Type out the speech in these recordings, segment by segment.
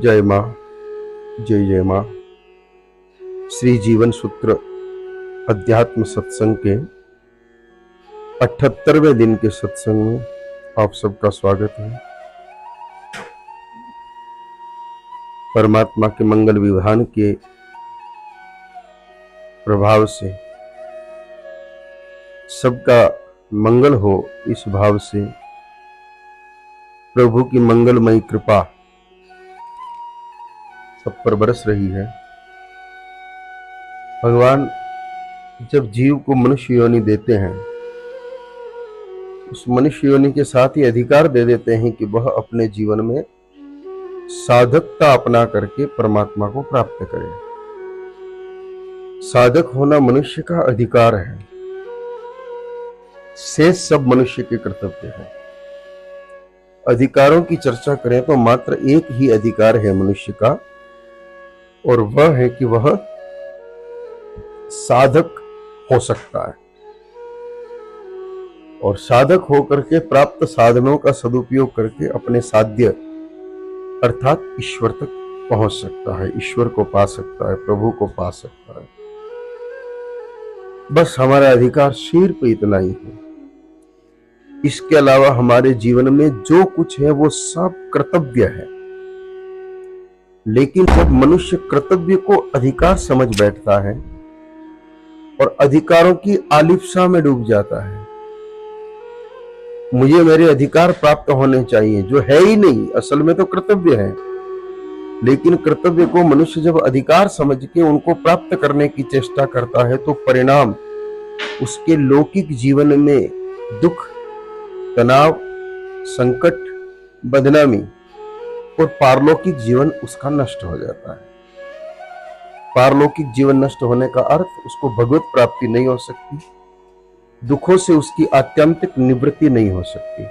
जय माँ, जय जय माँ। श्री जीवन सूत्र अध्यात्म सत्संग के 78वें दिन के सत्संग में आप सबका स्वागत है। परमात्मा के मंगल विधान के प्रभाव से सबका मंगल हो, इस भाव से प्रभु की मंगलमयी कृपा सब पर बरस रही है। भगवान जब जीव को मनुष्य योनि देते हैं, उस मनुष्य योनि के साथ ही अधिकार दे देते हैं कि वह अपने जीवन में साधकता अपना करके परमात्मा को प्राप्त करे। साधक होना मनुष्य का अधिकार है, शेष सब मनुष्य के कर्तव्य है। अधिकारों की चर्चा करें तो मात्र एक ही अधिकार है मनुष्य का, और वह है कि वह साधक हो सकता है और साधक होकर के प्राप्त साधनों का सदुपयोग करके अपने साध्य अर्थात ईश्वर तक पहुंच सकता है, ईश्वर को पा सकता है, प्रभु को पा सकता है। बस हमारा अधिकार सिर्फ इतना ही है। इसके अलावा हमारे जीवन में जो कुछ है वो सब कर्तव्य है। लेकिन जब मनुष्य कर्तव्य को अधिकार समझ बैठता है और अधिकारों की आलिप्सा में डूब जाता है, मुझे मेरे अधिकार प्राप्त होने चाहिए, जो है ही नहीं, असल में तो कर्तव्य है। लेकिन कर्तव्य को मनुष्य जब अधिकार समझ के उनको प्राप्त करने की चेष्टा करता है तो परिणाम उसके लौकिक जीवन में दुख, तनाव, संकट, बदनामी और पारलौकिक जीवन उसका नष्ट हो जाता है। पारलौकिक जीवन नष्ट होने का अर्थ उसको भगवत प्राप्ति नहीं हो सकती, दुखों से उसकी आत्यंतिक निवृत्ति नहीं हो सकती,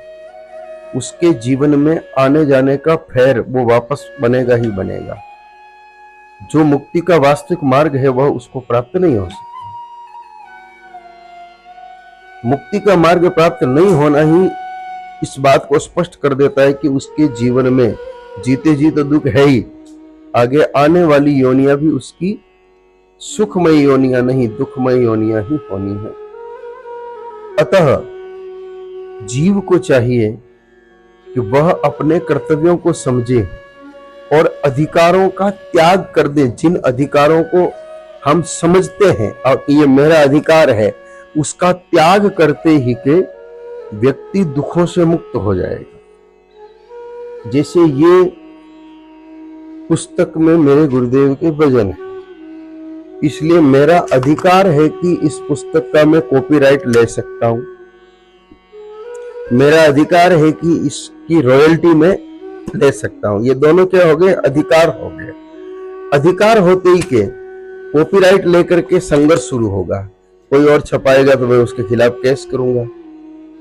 उसके जीवन में आने जाने का फेर वो वापस बनेगा ही बनेगा। जो मुक्ति का वास्तविक मार्ग है वह उसको प्राप्त नहीं हो सकता। मुक्ति का मार्ग प्राप्त नहीं होना ही इस बात को स्पष्ट कर देता है कि उसके जीवन में जीते जी तो दुख है ही, आगे आने वाली योनियां भी उसकी सुखमयी योनियां नहीं, दुखमयी योनियां ही होनी है। अतः जीव को चाहिए कि वह अपने कर्तव्यों को समझे और अधिकारों का त्याग कर दे। जिन अधिकारों को हम समझते हैं और ये मेरा अधिकार है, उसका त्याग करते ही के व्यक्ति दुखों से मुक्त हो जाएगा। जैसे ये पुस्तक में मेरे गुरुदेव के वचन है, इसलिए मेरा अधिकार है कि इस पुस्तक का मैं कॉपीराइट ले सकता हूं। मेरा अधिकार है कि इसकी रॉयल्टी में ले सकता हूं। ये दोनों क्या हो गए? अधिकार हो गए। अधिकार होते ही के कॉपीराइट लेकर के संघर्ष शुरू होगा। कोई और छपाएगा तो मैं उसके खिलाफ केस करूंगा।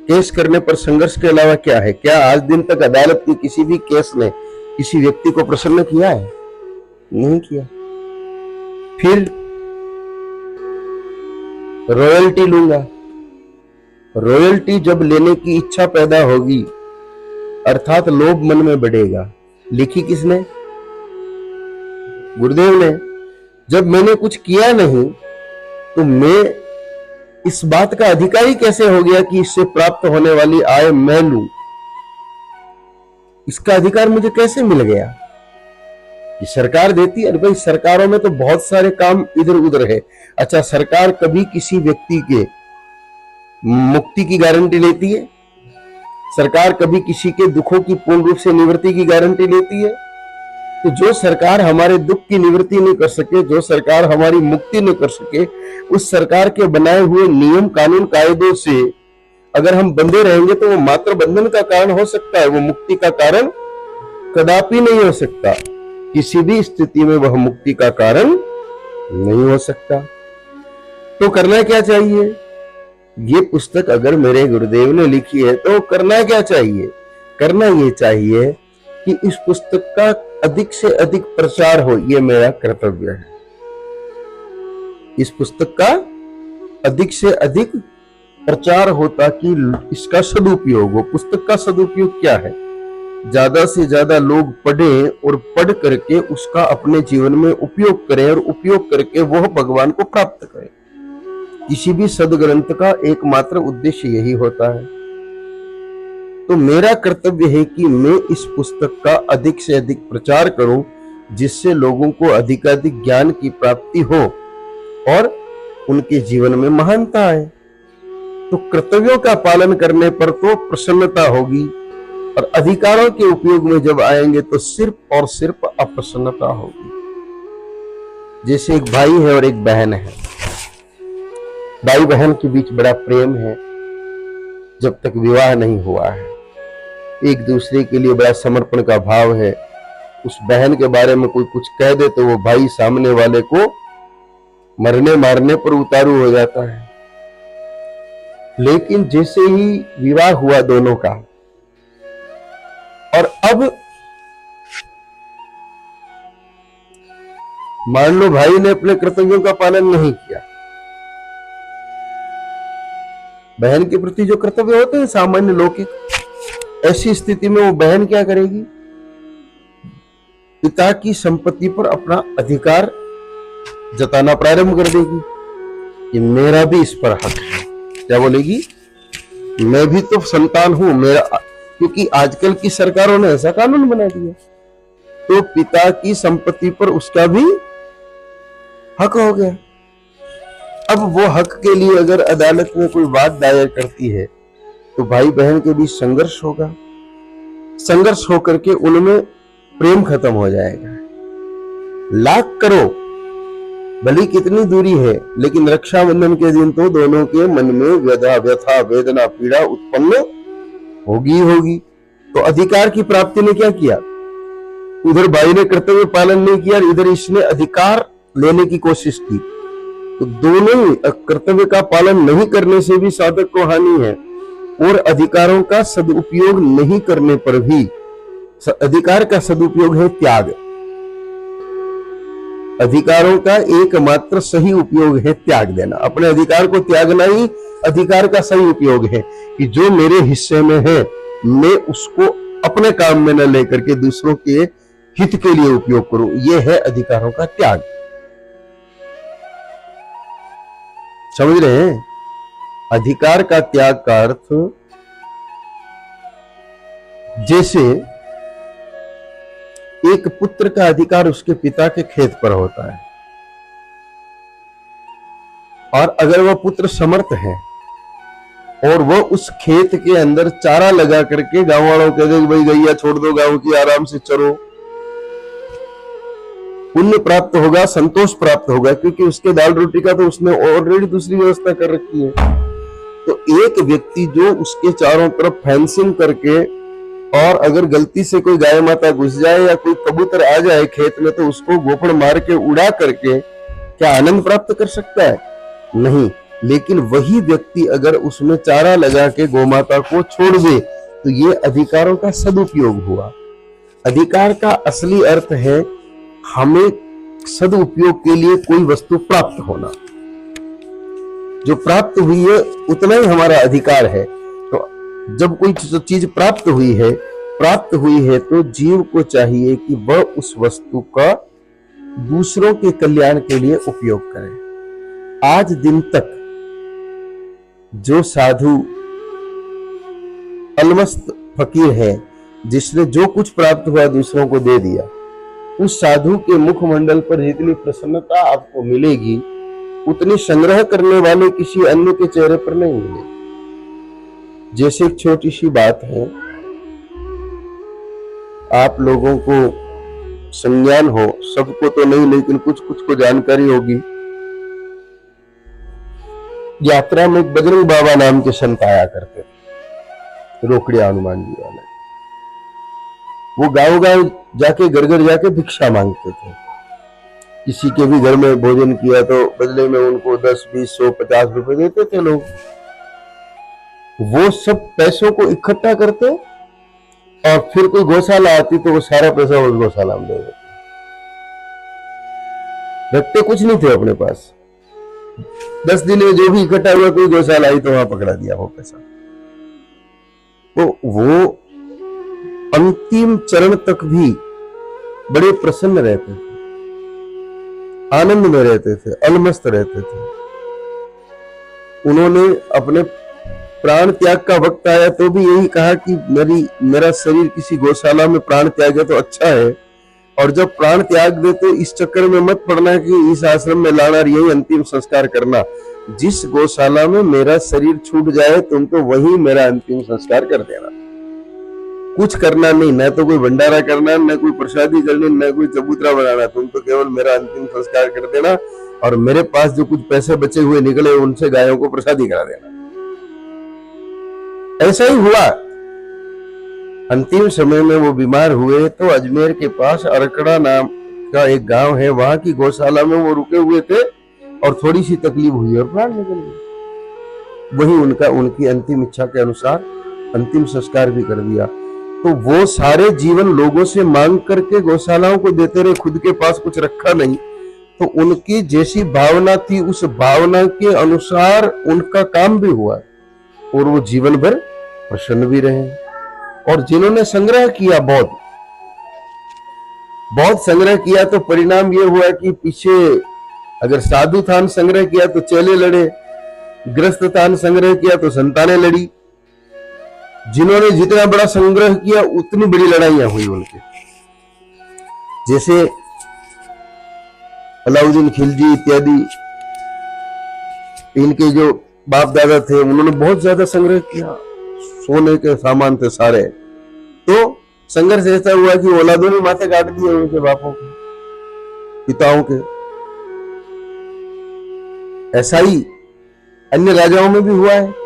केस करने पर संघर्ष के अलावा क्या है? क्या आज दिन तक अदालत की किसी भी केस ने किसी व्यक्ति को प्रसन्न किया है? नहीं किया। फिर रॉयल्टी लूंगा। रॉयल्टी जब लेने की इच्छा पैदा होगी अर्थात लोभ मन में बढ़ेगा। लिखी किसने? गुरुदेव ने। जब मैंने कुछ किया नहीं तो मैं इस बात का अधिकारी कैसे हो गया कि इससे प्राप्त होने वाली आय मैं लूं? इसका अधिकार मुझे कैसे मिल गया? ये सरकार देती है। भाई सरकारों में तो बहुत सारे काम इधर उधर है। अच्छा, सरकार कभी किसी व्यक्ति के मुक्ति की गारंटी लेती है? सरकार कभी किसी के दुखों की पूर्ण रूप से निवृत्ति की गारंटी लेती है? तो जो सरकार हमारे दुख की निवृत्ति नहीं कर सके, जो सरकार हमारी मुक्ति नहीं कर सके, उस सरकार के बनाए हुए नियम, कानून, कायदों से अगर हम बंधे रहेंगे तो वो मात्र बंधन का कारण हो सकता है, वो मुक्ति का कारण कदापि नहीं हो सकता। किसी भी स्थिति में वह मुक्ति का कारण नहीं हो सकता। तो करना क्या चाहिए? ये पुस्तक अगर मेरे गुरुदेव ने लिखी है तो करना क्या चाहिए? करना ये चाहिए कि इस पुस्तक का अधिक से अधिक प्रचार हो। ये मेरा कर्तव्य है। इस पुस्तक का अधिक से अधिक प्रचार हो ताकि इसका सदुपयोग हो। पुस्तक का सदुपयोग क्या है? ज्यादा से ज्यादा लोग पढ़ें और पढ़ करके उसका अपने जीवन में उपयोग करें और उपयोग करके वह भगवान को प्राप्त करें। किसी भी सदग्रंथ का एकमात्र उद्देश्य यही होता है। तो मेरा कर्तव्य है कि मैं इस पुस्तक का अधिक से अधिक प्रचार करूं, जिससे लोगों को अधिकाधिक ज्ञान की प्राप्ति हो और उनके जीवन में महानता आए। तो कर्तव्यों का पालन करने पर तो प्रसन्नता होगी, और अधिकारों के उपयोग में जब आएंगे तो सिर्फ और सिर्फ अप्रसन्नता होगी। जैसे एक भाई है और एक बहन है, भाई बहन के बीच बड़ा प्रेम है, जब तक विवाह नहीं हुआ है। एक दूसरे के लिए बड़ा समर्पण का भाव है। उस बहन के बारे में कोई कुछ कह दे तो वो भाई सामने वाले को मरने मारने पर उतारू हो जाता है। लेकिन जैसे ही विवाह हुआ दोनों का, और अब मान लो भाई ने अपने कर्तव्यों का पालन नहीं किया, बहन के प्रति जो कर्तव्य होते हैं सामान्य लौकिक, ऐसी स्थिति में वो बहन क्या करेगी? पिता की संपत्ति पर अपना अधिकार जताना प्रारंभ कर देगी कि मेरा भी इस पर हक है। क्या बोलेगी? मैं भी तो संतान हूं, मेरा, क्योंकि आजकल की सरकारों ने ऐसा कानून बना दिया, तो पिता की संपत्ति पर उसका भी हक हो गया। अब वो हक के लिए अगर अदालत में कोई बात दायर करती है तो भाई बहन के बीच संघर्ष होगा। संघर्ष होकर के उनमें प्रेम खत्म हो जाएगा। लाख करो, भली कितनी दूरी है, लेकिन रक्षाबंधन के दिन तो दोनों के मन में व्यथा वेदना पीड़ा उत्पन्न होगी होगी। तो अधिकार की प्राप्ति ने क्या किया? उधर भाई ने कर्तव्य पालन नहीं किया, इधर इसने अधिकार लेने की कोशिश की। तो दोनों ही कर्तव्य का पालन नहीं करने से भी साधक को हानि है, और अधिकारों का सदुपयोग नहीं करने पर भी। अधिकार का सदुपयोग है त्याग। अधिकारों का एकमात्र सही उपयोग है त्याग देना। अपने अधिकार को त्यागना ही अधिकार का सही उपयोग है, कि जो मेरे हिस्से में है मैं उसको अपने काम में न लेकर के दूसरों के हित के लिए उपयोग करूं। यह है अधिकारों का त्याग। समझ रहे हैं? अधिकार का त्याग का अर्थ, जैसे एक पुत्र का अधिकार उसके पिता के खेत पर होता है, और अगर वह पुत्र समर्थ है और वह उस खेत के अंदर चारा लगा करके गांव वालों कह दे भाई गैया छोड़ दो गांव की, आराम से चरो, पुण्य प्राप्त होगा, संतोष प्राप्त होगा, क्योंकि उसके दाल रोटी का तो उसने ऑलरेडी दूसरी व्यवस्था कर रखी है। तो एक व्यक्ति जो उसके चारों तरफ फेंसिंग करके, और अगर गलती से कोई गाय माता घुस जाए या कोई कबूतर आ जाए खेत में, तो उसको गोपड़ मार के उड़ा करके क्या आनंद प्राप्त कर सकता है? नहीं। लेकिन वही व्यक्ति अगर उसमें चारा लगा के गोमाता को छोड़ दे, तो ये अधिकारों का सदुपयोग हुआ। अधिकार का असली अर्थ है हमें सदुपयोग के लिए कोई वस्तु प्राप्त होना। जो प्राप्त हुई है उतना ही हमारा अधिकार है। तो जब कोई चीज प्राप्त हुई है तो जीव को चाहिए कि वह उस वस्तु का दूसरों के कल्याण के लिए उपयोग करे। आज दिन तक जो साधु अलमस्त फकीर है, जिसने जो कुछ प्राप्त हुआ दूसरों को दे दिया, उस साधु के मुखमंडल पर जितनी प्रसन्नता आपको मिलेगी उतनी संग्रह करने वाले किसी अन्य के चेहरे पर नहीं मिलेगी। जैसे एक छोटी सी बात है, आप लोगों को संज्ञान हो, सबको तो नहीं लेकिन कुछ कुछ को जानकारी होगी। यात्रा में एक बजरंग बाबा नाम के संत आया करते थे, रोकड़िया हनुमान जी वाले। वो गांव गांव जाके घर घर जाके भिक्षा मांगते थे। किसी के भी घर में भोजन किया तो बदले में उनको 10, 20, 100, 50 रुपए देते थे लोग। वो सब पैसों को इकट्ठा करते और फिर कोई गौशाला आती तो वो सारा पैसा उस गौशाला में दे देते। रखते कुछ नहीं थे अपने पास। 10 दिन में जो भी इकट्ठा हुआ, कोई गौशाला आई तो वहां पकड़ा दिया वो पैसा। तो वो अंतिम चरण तक भी बड़े प्रसन्न रहते थे, आनंद में रहते थे, अलमस्त रहते थे। उन्होंने अपने प्राण त्याग का वक्त आया तो भी यही कहा कि मेरा शरीर किसी गौशाला में प्राण त्यागे तो अच्छा है, और जब प्राण त्याग दे तो इस चक्कर में मत पड़ना कि इस आश्रम में लाना और यही अंतिम संस्कार करना। जिस गौशाला में मेरा शरीर छूट जाए तुम तो वही मेरा अंतिम संस्कार कर देना। कुछ करना नहीं, न तो कोई भंडारा करना, न कोई प्रसादी करनी, न कोई चबूतरा बनाना, तुम तो केवल मेरा अंतिम संस्कार कर देना और मेरे पास जो कुछ पैसे बचे हुए निकले उनसे गायों को प्रसादी करा देना। ऐसा ही हुआ। अंतिम समय में वो बीमार हुए तो अजमेर के पास अरकड़ा नाम का एक गांव है, वहां की गौशाला में वो रुके हुए थे और थोड़ी सी तकलीफ हुई और प्राण निकल गए। वही उनकी अंतिम इच्छा के अनुसार अंतिम संस्कार भी कर दिया। तो वो सारे जीवन लोगों से मांग करके गौशालाओं को देते रहे, खुद के पास कुछ रखा नहीं। तो उनकी जैसी भावना थी उस भावना के अनुसार उनका काम भी हुआ और वो जीवन भर प्रसन्न भी रहे। और जिन्होंने संग्रह किया, बहुत संग्रह किया, तो परिणाम ये हुआ कि पीछे अगर साधु थान संग्रह किया तो चेले लड़े, ग्रस्त थान संग्रह किया तो संतानें लड़ी। जिन्होंने जितना बड़ा संग्रह किया उतनी बड़ी लड़ाइयां हुई उनके। जैसे अलाउद्दीन खिलजी इत्यादि, इनके जो बाप दादा थे उन्होंने बहुत ज्यादा संग्रह किया, सोने के सामान थे सारे। तो संघर्ष ऐसा हुआ कि औलादों ने माथे काट दिए उनके बापों के, पिताओं के। ऐसा ही अन्य राजाओं में भी हुआ है।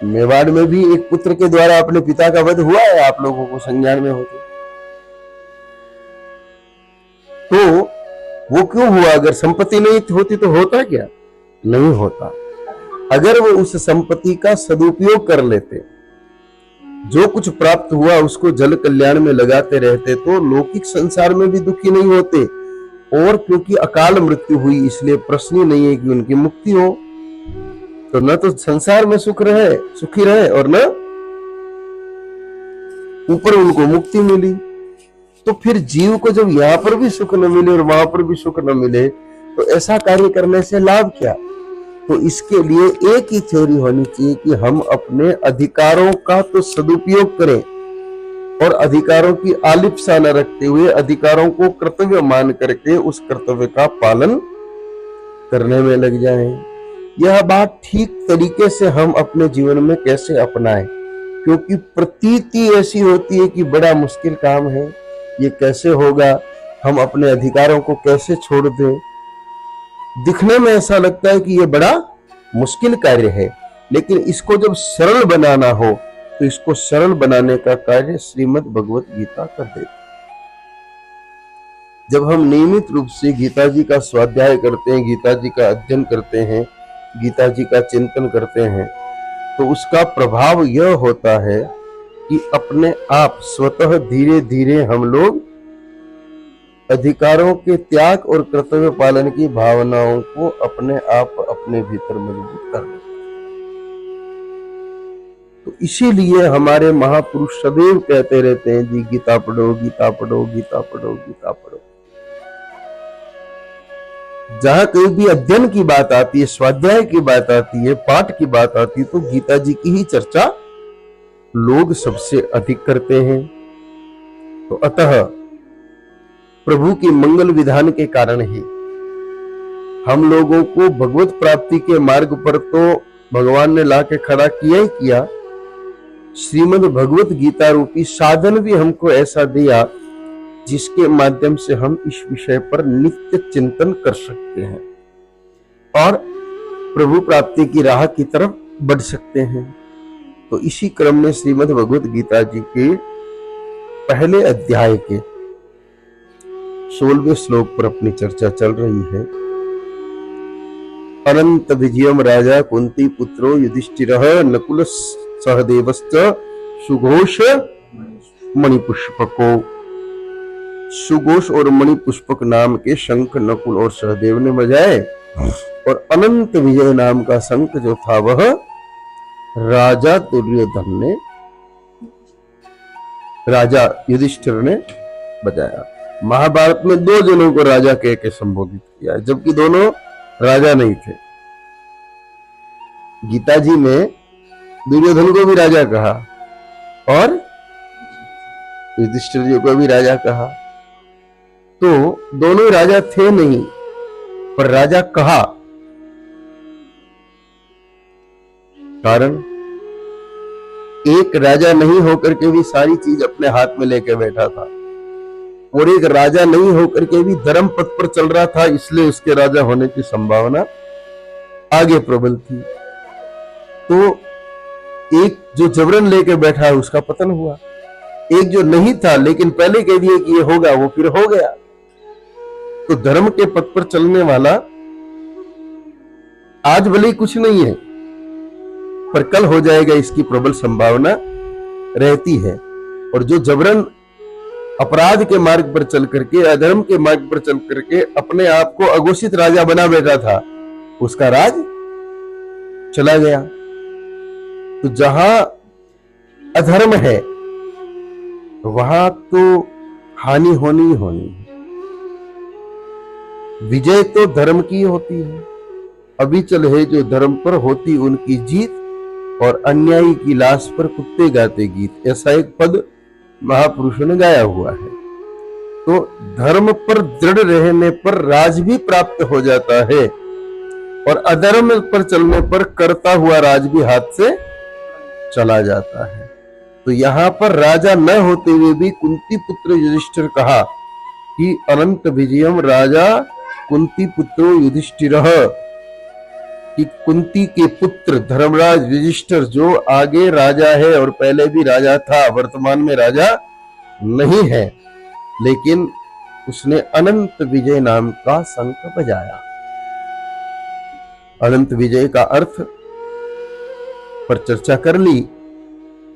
मेवाड़ में भी एक पुत्र के द्वारा अपने पिता का वध हुआ है, आप लोगों को संज्ञान में होते। तो वो क्यों हुआ? अगर संपत्ति नहीं होती तो होता क्या? नहीं होता। अगर वो उस संपत्ति का सदुपयोग कर लेते, जो कुछ प्राप्त हुआ उसको जल कल्याण में लगाते रहते, तो लौकिक संसार में भी दुखी नहीं होते। और क्योंकि अकाल मृत्यु हुई इसलिए प्रश्न ही नहीं है कि उनकी मुक्ति हो। तो न तो संसार में सुखी रहे और न ऊपर उनको मुक्ति मिली। तो फिर जीव को जब यहाँ पर भी सुख न मिले और वहां पर भी सुख न मिले तो ऐसा कार्य करने से लाभ क्या? तो इसके लिए एक ही थ्योरी होनी चाहिए कि हम अपने अधिकारों का तो सदुपयोग करें और अधिकारों की आलिप्सा न रखते हुए अधिकारों को कर्तव्य मान करके उस कर्तव्य का पालन करने में लग जाएं। यह बात ठीक तरीके से हम अपने जीवन में कैसे अपनाएं, क्योंकि प्रतीति ऐसी होती है कि बड़ा मुश्किल काम है, ये कैसे होगा, हम अपने अधिकारों को कैसे छोड़ दें। दिखने में ऐसा लगता है कि ये बड़ा मुश्किल कार्य है, लेकिन इसको जब सरल बनाना हो तो इसको सरल बनाने का कार्य श्रीमद् भगवत गीता कर देती। जब हम नियमित रूप से गीता जी का स्वाध्याय करते हैं, गीता जी का अध्ययन करते हैं, गीता जी का चिंतन करते हैं, तो उसका प्रभाव यह होता है कि अपने आप स्वतः धीरे धीरे हम लोग अधिकारों के त्याग और कर्तव्य पालन की भावनाओं को अपने आप अपने भीतर मजबूत कर लेते हैं। तो इसीलिए हमारे महापुरुष सदैव कहते रहते हैं जी, गीता पढ़ो, गीता पढ़ो, गीता पढ़ो, गीता पढ़ो। जहां कहीं भी अध्ययन की बात आती है, स्वाध्याय की बात आती है, पाठ की बात आती है, तो गीता जी की ही चर्चा लोग सबसे अधिक करते हैं। तो अतः प्रभु की मंगल विधान के कारण ही हम लोगों को भगवत प्राप्ति के मार्ग पर तो भगवान ने लाके खड़ा किया ही किया, श्रीमद् भगवत गीता रूपी साधन भी हमको ऐसा दिया जिसके माध्यम से हम इस विषय पर नित्य चिंतन कर सकते हैं और प्रभु प्राप्ति की राह की तरफ बढ़ सकते हैं। तो इसी क्रम में श्रीमद् भगवत गीता जी के पहले अध्याय के 16वें श्लोक पर अपनी चर्चा चल रही है। अनंत विजयम राजा कुंती पुत्रो युधिष्ठिरः नकुल सहदेवश्च सुघोष मणिपुष्पको। सुघोष और मणिपुष्पक नाम के शंख नकुल और सहदेव ने बजाए और अनंत विजय नाम का शंख जो था वह राजा दुर्योधन ने राजा युधिष्ठिर ने बताया। महाभारत में 2 जनों को राजा कह के संबोधित किया है, जबकि दोनों राजा नहीं थे। गीता जी में दुर्योधन को भी राजा कहा और युधिष्ठिर जी को भी राजा कहा। तो दोनों राजा थे नहीं, पर राजा कहा। कारण एक राजा नहीं होकर के भी सारी चीज अपने हाथ में लेके बैठा था, और एक राजा नहीं होकर के भी धर्म पथ पर चल रहा था, इसलिए उसके राजा होने की संभावना आगे प्रबल थी। तो एक जो जबरन लेके बैठा है उसका पतन हुआ, एक जो नहीं था लेकिन पहले कह दिए कि ये होगा, वो फिर हो गया। तो धर्म के पथ पर चलने वाला आज भले ही कुछ नहीं है, पर कल हो जाएगा, इसकी प्रबल संभावना रहती है। और जो जबरन अपराध के मार्ग पर चल करके, अधर्म के मार्ग पर चल करके अपने आप को अघोषित राजा बना बैठा था, उसका राज चला गया। तो जहां अधर्म है वहां तो हानि होनी ही होनी है। विजय तो धर्म की होती है। अविचल है जो धर्म पर होती उनकी जीत, और अन्यायी की लाश पर कुत्ते गाते गीत, ऐसा एक पद महापुरुषों ने गाया हुआ है। तो धर्म पर दृढ़ रहने पर राज भी प्राप्त हो जाता है, और अधर्म पर चलने पर करता हुआ राज भी हाथ से चला जाता है। तो यहां पर राजा न होते हुए भी कुंती पुत्र युधिष्ठिर कहा कि अनंत विजयम राजा कुंती पुत्रो युधिष्ठिरः, कि कुंती के पुत्र धर्मराज युधिष्ठिर जो आगे राजा है और पहले भी राजा था, वर्तमान में राजा नहीं है, लेकिन उसने अनंत विजय नाम का शंख बजाया। अनंत विजय का अर्थ पर चर्चा कर ली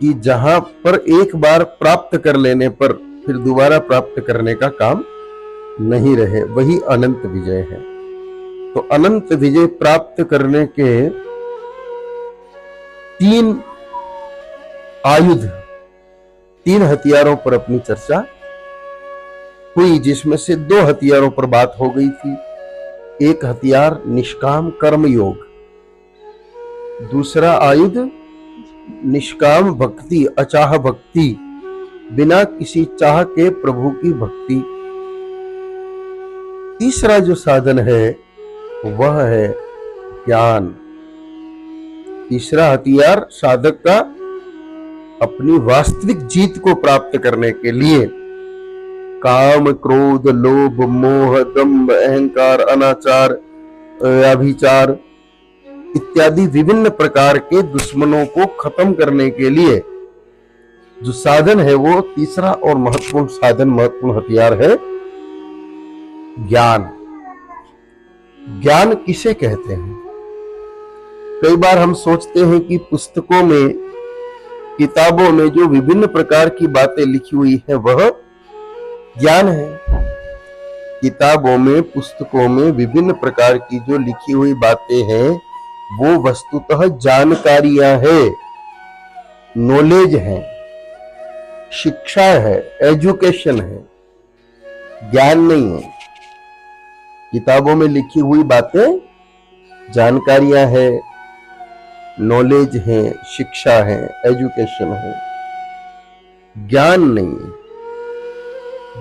कि जहां पर एक बार प्राप्त कर लेने पर फिर दोबारा प्राप्त करने का काम नहीं रहे, वही अनंत विजय है। तो अनंत विजय प्राप्त करने के 3 आयुध, 3 हथियारों पर अपनी चर्चा हुई, जिसमें से 2 हथियारों पर बात हो गई थी। एक हथियार निष्काम कर्म योग, दूसरा आयुध निष्काम भक्ति, अचाह भक्ति, बिना किसी चाह के प्रभु की भक्ति। तीसरा जो साधन है वह है ज्ञान। तीसरा हथियार साधक का अपनी वास्तविक जीत को प्राप्त करने के लिए काम, क्रोध, लोभ, मोह, दंभ, अहंकार, अनाचार, व्यभिचार इत्यादि विभिन्न प्रकार के दुश्मनों को खत्म करने के लिए जो साधन है वो तीसरा और महत्वपूर्ण साधन, महत्वपूर्ण हथियार है ज्ञान। ज्ञान किसे कहते हैं? कई बार हम सोचते हैं कि पुस्तकों में, किताबों में जो विभिन्न प्रकार की बातें लिखी हुई है वह ज्ञान है। किताबों में, पुस्तकों में विभिन्न प्रकार की जो लिखी हुई बातें हैं वो वस्तुतः जानकारियां है, नॉलेज है, शिक्षा है, एजुकेशन है, ज्ञान नहीं है। किताबों में लिखी हुई बातें जानकारियां है, नॉलेज है, शिक्षा है, एजुकेशन है, ज्ञान नहीं है।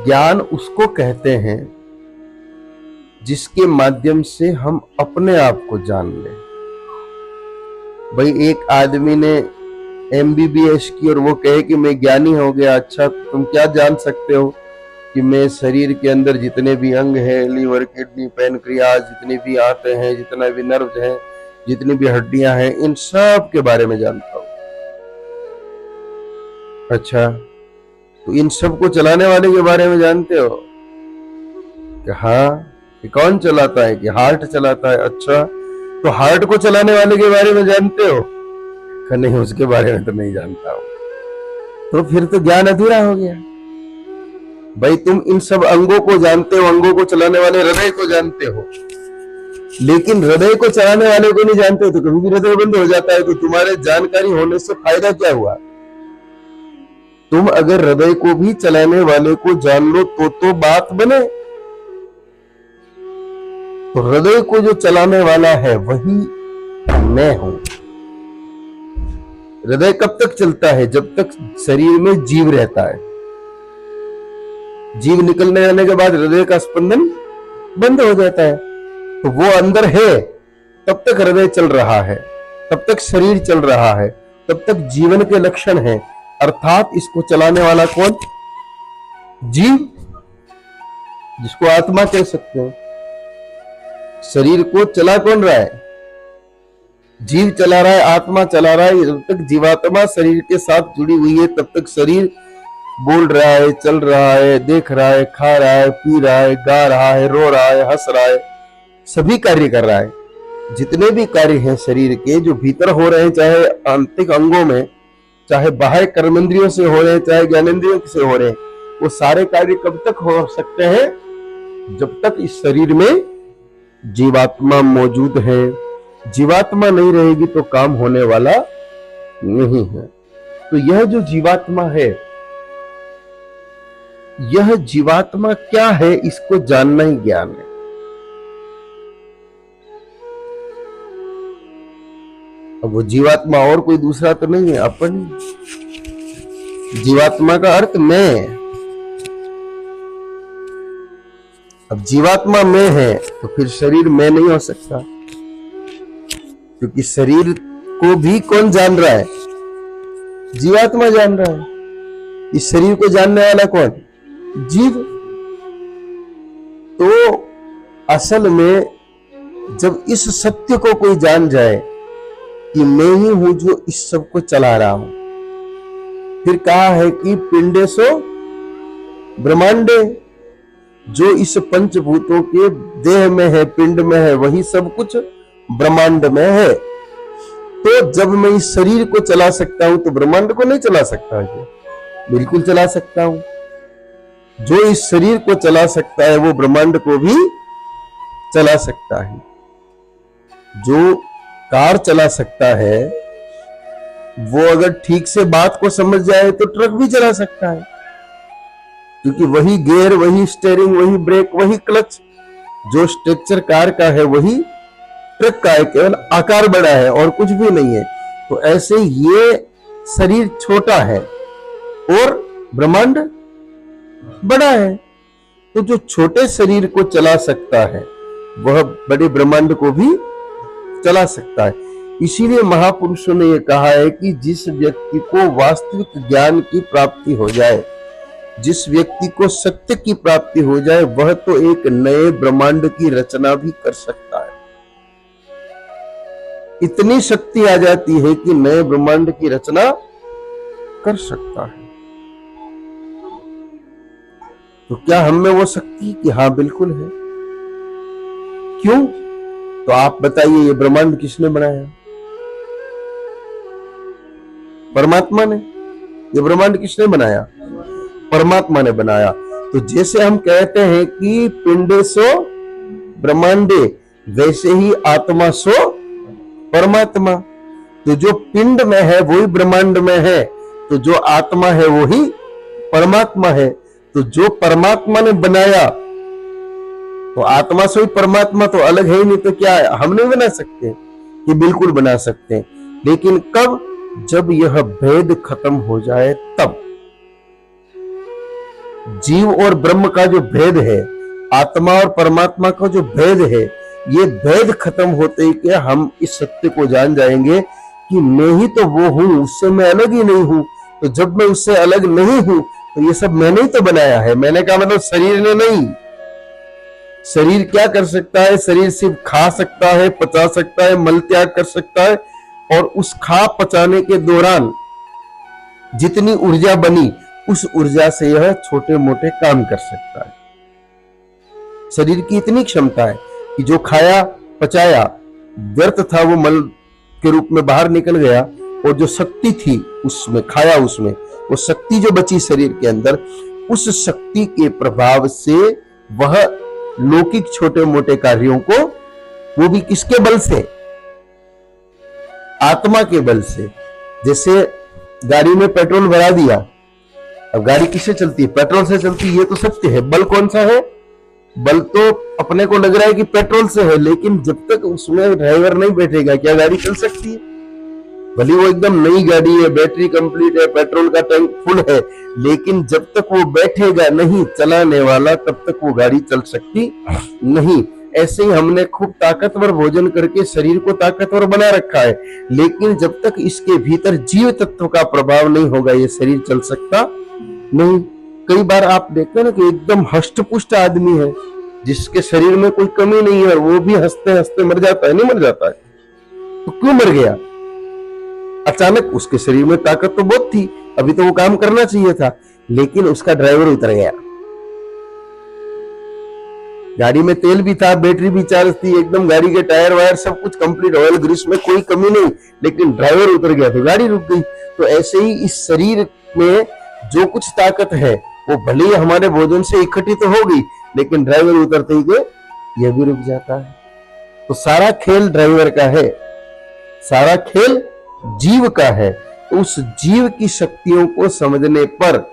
ज्ञान उसको कहते हैं जिसके माध्यम से हम अपने आप को जान लें। भाई एक आदमी ने MBBS की और वो कहे कि मैं ज्ञानी हो गया, अच्छा तुम क्या जान सकते हो कि मैं शरीर के अंदर जितने भी अंग हैं, लीवर, किडनी, पैनक्रियाज, जितने भी आंतें हैं, जितना भी नर्व हैं, जितनी भी हड्डियां हैं, इन सब के बारे में जानता हूं। अच्छा, तो इन सब को चलाने वाले के बारे में जानते हो? कि हाँ, कि कौन चलाता है? कि हार्ट चलाता है। अच्छा, तो हार्ट को चलाने वाले के बारे में जानते हो? कि नहीं, उसके बारे में तो नहीं जानता हूं। तो फिर तो ज्ञान अधूरा हो गया। भाई तुम इन सब अंगों को जानते हो, अंगों को चलाने वाले हृदय को जानते हो, लेकिन हृदय को चलाने वाले को नहीं जानते हो। तो कभी भी हृदय बंद हो जाता है, तो तुम्हारे जानकारी होने से फायदा क्या हुआ? तुम अगर हृदय को भी चलाने वाले को जान लो तो बात बने। तो हृदय को जो चलाने वाला है वही मैं हूं। हृदय कब तक चलता है? जब तक शरीर में जीव रहता है। जीव निकलने आने के बाद हृदय का स्पंदन बंद हो जाता है। तो वो अंदर है, तब तक हृदय चल रहा है, तब तक शरीर चल रहा है, तब तक जीवन के लक्षण हैं। अर्थात इसको चलाने वाला कौन? जीव, जिसको आत्मा कह सकते हैं। शरीर को चला कौन रहा है? जीव चला रहा है, आत्मा चला रहा है। जब तक जीवात्मा शरीर के साथ जुड़ी हुई है तब तक शरीर बोल रहा है, चल रहा है, देख रहा है, खा रहा है, पी रहा है, गा रहा है, रो रहा है, हंस रहा है, सभी कार्य कर रहा है। जितने भी कार्य हैं शरीर के, जो भीतर हो रहे हैं, चाहे आंतरिक अंगों में, चाहे बाह्य कर्मेंद्रियों से हो रहे हैं, चाहे ज्ञानेंद्रियों से हो रहे हैं, वो सारे कार्य कब तक हो सकते हैं? जब तक इस शरीर में जीवात्मा मौजूद है। जीवात्मा नहीं रहेगी तो काम होने वाला नहीं है। तो यह जो जीवात्मा है, यह जीवात्मा क्या है, इसको जानना ही ज्ञान है। अब वो जीवात्मा और कोई दूसरा तो नहीं है, अपन। जीवात्मा का अर्थ मैं है। अब जीवात्मा मैं है तो फिर शरीर मैं नहीं हो सकता, क्योंकि शरीर को भी कौन जान रहा है? जीवात्मा जान रहा है। इस शरीर को जानने वाला कौन? जीव। तो असल में जब इस सत्य को कोई जान जाए कि मैं ही हूं जो इस सब को चला रहा हूं, फिर कहा है कि पिंडेसो ब्रह्मांडे, जो इस पंचभूतों के देह में है, पिंड में है, वही सब कुछ ब्रह्मांड में है। तो जब मैं इस शरीर को चला सकता हूं तो ब्रह्मांड को नहीं चला सकता? बिल्कुल चला सकता हूं। जो इस शरीर को चला सकता है वो ब्रह्मांड को भी चला सकता है। जो कार चला सकता है वो अगर ठीक से बात को समझ जाए तो ट्रक भी चला सकता है, क्योंकि वही गियर, वही स्टीयरिंग, वही ब्रेक, वही क्लच। जो स्ट्रक्चर कार का है वही ट्रक का है, केवल आकार बड़ा है और कुछ भी नहीं है। तो ऐसे ये शरीर छोटा है और ब्रह्मांड बड़ा है। तो जो छोटे शरीर को चला सकता है वह बड़े ब्रह्मांड को भी चला सकता है। इसीलिए महापुरुषों ने यह कहा है कि जिस व्यक्ति को वास्तविक ज्ञान की प्राप्ति हो जाए, जिस व्यक्ति को सत्य की प्राप्ति हो जाए, वह तो एक नए ब्रह्मांड की रचना भी कर सकता है। इतनी शक्ति आ जाती है कि नए ब्रह्मांड की रचना कर सकता है। तो क्या हम में वो शक्ति? कि हाँ, बिल्कुल है। क्यों? तो आप बताइए, ये ब्रह्मांड किसने बनाया? परमात्मा ने। ये ब्रह्मांड किसने बनाया? परमात्मा ने बनाया। तो जैसे हम कहते हैं कि पिंडे सो ब्रह्मांडे, वैसे ही आत्मा सो परमात्मा। तो जो पिंड में है वही ब्रह्मांड में है, तो जो आत्मा है वही परमात्मा है। तो जो परमात्मा ने बनाया, तो आत्मा से ही परमात्मा तो अलग है ही नहीं। तो क्या है? हम नहीं बना सकते? कि बिल्कुल बना सकते हैं, लेकिन कब? जब यह भेद खत्म हो जाए तब। जीव और ब्रह्म का जो भेद है, आत्मा और परमात्मा का जो भेद है, ये भेद खत्म होते ही क्या हम इस सत्य को जान जाएंगे कि मैं ही तो वो हूं, उससे मैं अलग ही नहीं हूं। तो जब मैं उससे अलग नहीं हूं तो ये सब मैंने ही तो बनाया है। मैंने कहा मतलब शरीर ने नहीं। शरीर क्या कर सकता है? शरीर सिर्फ खा सकता है, पचा सकता है, मल त्याग कर सकता है, और उस खा पचाने के दौरान जितनी ऊर्जा बनी उस ऊर्जा से यह छोटे मोटे काम कर सकता है। शरीर की इतनी क्षमता है कि जो खाया पचाया, व्यर्थ था वो मल के रूप में बाहर निकल गया, और जो शक्ति थी उसमें खाया, उसमें वो शक्ति जो बची शरीर के अंदर, उस शक्ति के प्रभाव से वह लौकिक छोटे मोटे कार्यों को, वो भी किसके बल से? आत्मा के बल से। जैसे गाड़ी में पेट्रोल भरा दिया अब गाड़ी किससे चलती है? पेट्रोल से चलती है, ये तो सत्य है। बल कौन सा है? बल तो अपने को लग रहा है कि पेट्रोल से है, लेकिन जब तक उसमें ड्राइवर नहीं बैठेगा क्या गाड़ी चल सकती है? भले वो एकदम नई गाड़ी है, बैटरी कंप्लीट है, पेट्रोल का टैंक फुल है, लेकिन जब तक वो बैठेगा नहीं चलाने वाला, तब तक वो गाड़ी चल सकती नहीं। ऐसे ही हमने खूब ताकतवर भोजन करके शरीर को ताकतवर बना रखा है, लेकिन जब तक इसके भीतर जीव तत्व का प्रभाव नहीं होगा ये शरीर चल सकता नहीं। कई बार आप देखते हैं ना कि एकदम हष्ट पुष्ट आदमी है जिसके शरीर में कोई कमी नहीं है और वो भी हंसते हंसते मर जाता है, नहीं मर जाता है? तो क्यों मर गया? अचानक उसके शरीर में ताकत तो बहुत थी, अभी तो वो काम करना चाहिए था, लेकिन उसका ड्राइवर उतर गया। गाड़ी में तेल भी था, बैटरी भी चार्ज थी, एकदम गाड़ी के टायर वायर सब कुछ कंप्लीट, ऑयल ग्रीस में कोई कमी नहीं, लेकिन ड्राइवर उतर गया तो गाड़ी रुक गई। तो ऐसे ही इस शरीर में जो कुछ ताकत है वो भले ही हमारे भोजन से इकट्ठी तो हो गई, लेकिन ड्राइवर उतरते ही यह भी रुक जाता है। तो सारा खेल ड्राइवर का है, सारा खेल जीव का है। तो उस जीव की शक्तियों को समझने पर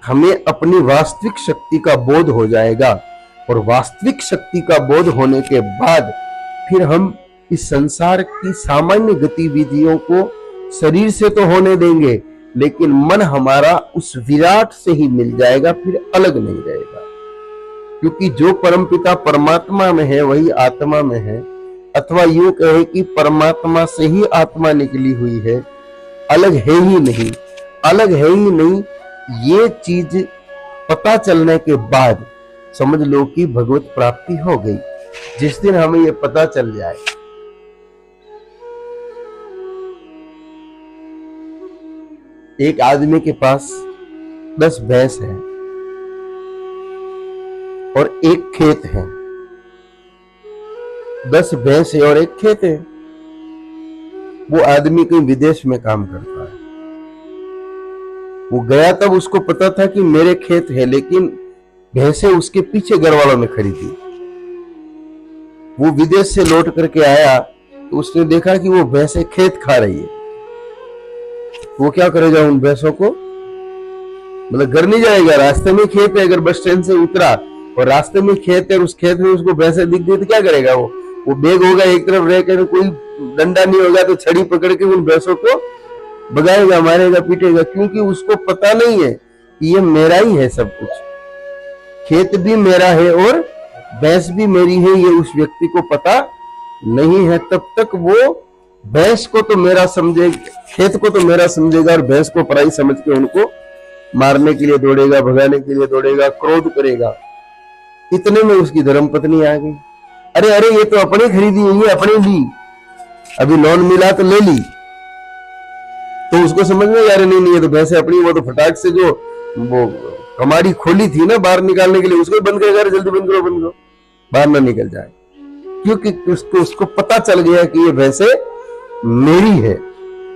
हमें अपनी वास्तविक शक्ति का बोध हो जाएगा, और वास्तविक शक्ति का बोध होने के बाद फिर हम इस संसार की सामान्य गतिविधियों को शरीर से तो होने देंगे, लेकिन मन हमारा उस विराट से ही मिल जाएगा, फिर अलग नहीं रहेगा। क्योंकि जो परमपिता परमात्मा में है वही आत्मा में है, अथवा यूं कहे कि परमात्मा से ही आत्मा निकली हुई है, अलग है ही नहीं, अलग है ही नहीं। ये चीज पता चलने के बाद समझ लो कि भगवत प्राप्ति हो गई। जिस दिन हमें ये पता चल जाए, एक आदमी के पास 10 भैंस है और एक खेत है। 10 भैंस है और एक खेत है। वो आदमी कहीं विदेश में काम करता है। वो गया तब उसको पता था कि मेरे खेत है, लेकिन भैंसे उसके पीछे घर वालों ने खरीदी। वो विदेश से लौट करके आया तो उसने देखा कि वो भैंसे खेत खा रही है। वो क्या करेगा उन भैंसों को? मतलब घर नहीं जाएगा, रास्ते में खेत है। अगर बस स्टैंड से उतरा और रास्ते में खेत है और उस खेत में उसको भैंसे दिख गई तो क्या करेगा? वो बेग होगा एक तरफ रह कर, कोई डंडा नहीं होगा तो छड़ी पकड़ के उन भैंसों को भगाएगा, मारेगा, पीटेगा, क्योंकि उसको पता नहीं है कि ये मेरा ही है सब कुछ। खेत भी मेरा है और भैंस भी मेरी है, ये उस व्यक्ति को पता नहीं है। तब तक वो भैंस को तो मेरा समझेगा, खेत को तो मेरा समझेगा, और भैंस को पराई समझ के उनको मारने के लिए दौड़ेगा, भगाने के लिए दौड़ेगा, क्रोध करेगा। इतने में उसकी धर्मपत्नी आ गई। अरे अरे, ये तो अपने खरीदी है, ये अपने ली, अभी लोन मिला तो ले ली। तो उसको समझ में यार नहीं, ये तो भैंसे अपनी, वो तो फटाक से जो वो कमाड़ी खोली थी ना बाहर निकालने के लिए, उसको बंद करेगा, जल्दी बंद करो, बाहर ना निकल जाए। क्योंकि उसको पता चल गया कि ये भैंसे मेरी है।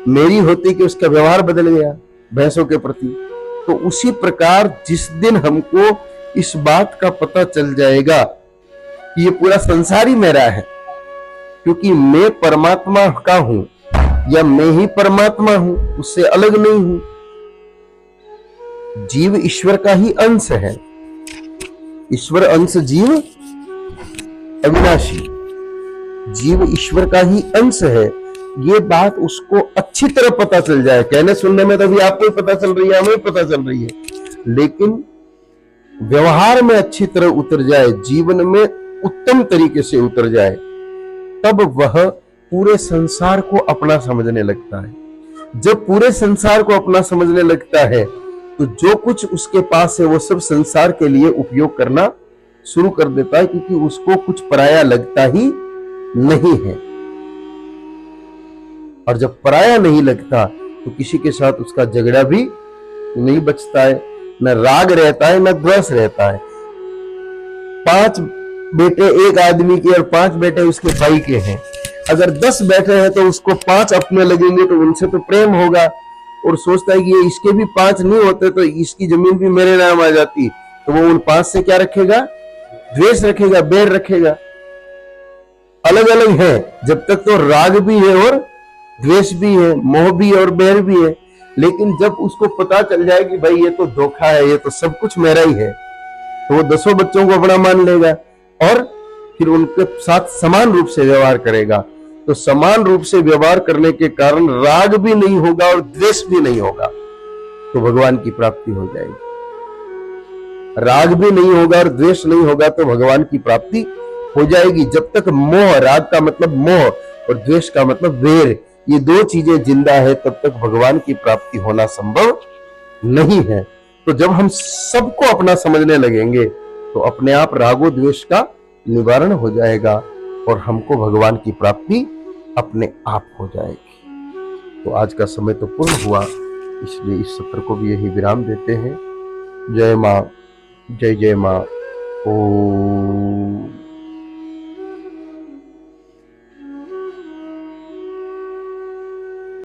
मेरी होती कि उसका व्यवहार बदल गया भैंसों के प्रति। तो उसी प्रकार जिस दिन हमको इस बात का पता चल जाएगा कि ये पूरा संसार ही मेरा है, क्योंकि मैं परमात्मा का हूं या मैं ही परमात्मा हूं, उससे अलग नहीं हूं। जीव ईश्वर का ही अंश है। ईश्वर अंश जीव अविनाशी, जीव ईश्वर का ही अंश है। ये बात उसको अच्छी तरह पता चल जाए। कहने सुनने में तो अभी आपको पता चल रही है, हमें पता चल रही है, लेकिन व्यवहार में अच्छी तरह उतर जाए, जीवन में उत्तम तरीके से उतर जाए, तब वह पूरे संसार को अपना समझने लगता है। जब पूरे संसार को अपना समझने लगता है तो जो कुछ उसके पास है वो सब संसार के लिए उपयोग करना शुरू कर देता है, क्योंकि उसको कुछ पराया लगता ही नहीं है। और जब पराया नहीं लगता तो किसी के साथ उसका झगड़ा भी नहीं बचता है, न राग रहता है, न द्वेष रहता है। 5 बेटे एक आदमी के और 5 बेटे उसके भाई के हैं। अगर 10 बेटे हैं तो उसको 5 अपने लगेंगे तो उनसे तो प्रेम होगा, और सोचता है कि ये इसके भी 5 नहीं होते तो इसकी जमीन भी मेरे नाम आ जाती, तो वो उन 5 से क्या रखेगा? द्वेष रखेगा, बैर रखेगा। अलग अलग है जब तक तो राग भी है और द्वेष भी है, मोह भी और बैर भी है। लेकिन जब उसको पता चल जाए कि भाई ये तो धोखा है, ये तो सब कुछ मेरा ही है, तो वो 10 बच्चों को अपना मान लेगा और फिर उनके साथ समान रूप से व्यवहार करेगा। तो समान रूप से व्यवहार करने के कारण राग भी नहीं होगा और द्वेष भी नहीं होगा, तो भगवान की प्राप्ति हो जाएगी। राग भी नहीं होगा और द्वेष नहीं होगा तो भगवान की प्राप्ति हो जाएगी। जब तक मोह, राग का मतलब मोह और द्वेष का मतलब वेर, ये दो चीजें जिंदा है, तब तक भगवान की प्राप्ति होना संभव नहीं है। तो जब हम सबको अपना समझने लगेंगे तो अपने आप रागो द्वेष का निवारण हो जाएगा और हमको भगवान की प्राप्ति अपने आप हो जाएगी। तो आज का समय तो पूर्ण हुआ, इसलिए इस सत्र को भी यही विराम देते हैं। जय मां, जय जय मां। ओम।